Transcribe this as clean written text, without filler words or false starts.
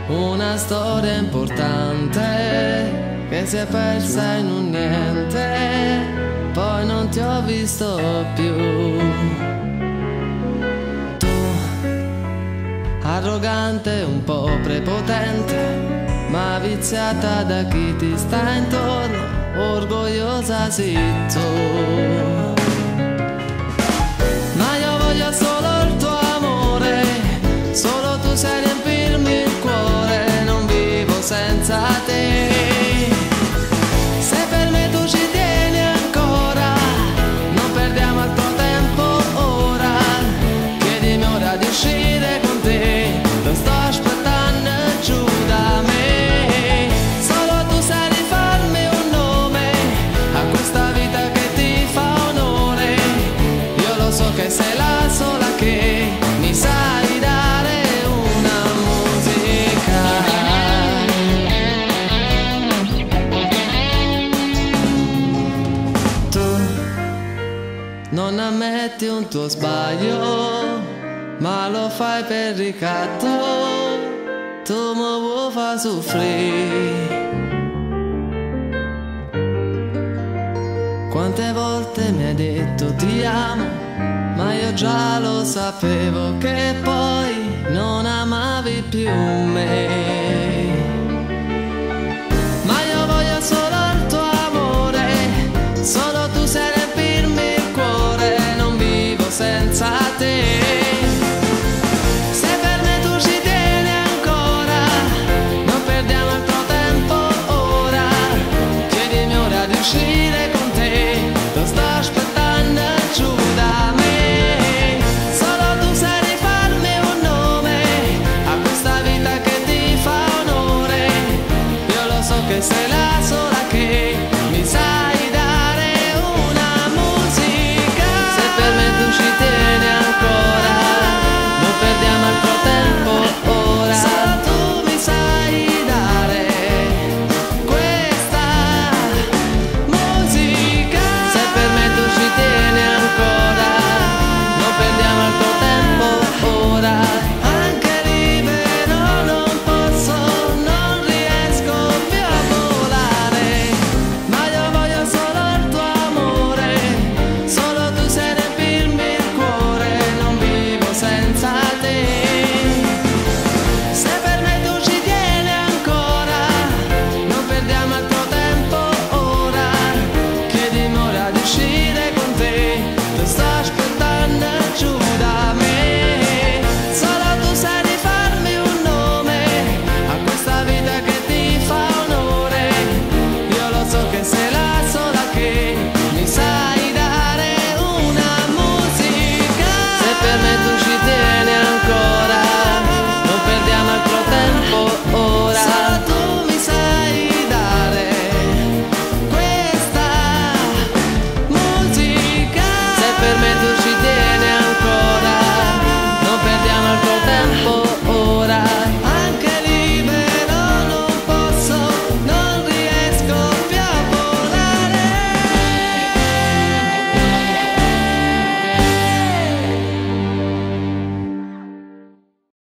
una storia importante che si è persa in un niente, poi non ti ho visto più. Tu, arrogante, un po' prepotente, ma viziata da chi ti sta intorno, orgogliosa sì tu. Ma io voglio solo il tuo amore, solo tu sai riempirmi il cuore, non vivo senza te. Se per me tu ci tieni ancora, non perdiamo altro tempo ora, chiedimi ora di uscire con te, lo sto aspettando giù da me. Solo tu sai rifarmi un nome a questa vita che ti fa onore, io lo so che sei la sola che mi sai dare una musica. Tu non ammetti un tuo sbaglio, ma lo fai per ricatto, tu mi vuoi far soffrire. Quante volte mi hai detto ti amo, ma io già lo sapevo che poi non amavi più me. Ma io voglio solo il tuo amore, solo tu sai riempirmi il cuore, non vivo senza te. Se per me tu ci tieni ancora, non perdiamo altro tempo ora, chiedimi ora di uscire con te, lo sto aspettando giù da me. Solo tu sai rifarmi un nome a questa vita che ti fa onore, io lo so che sei la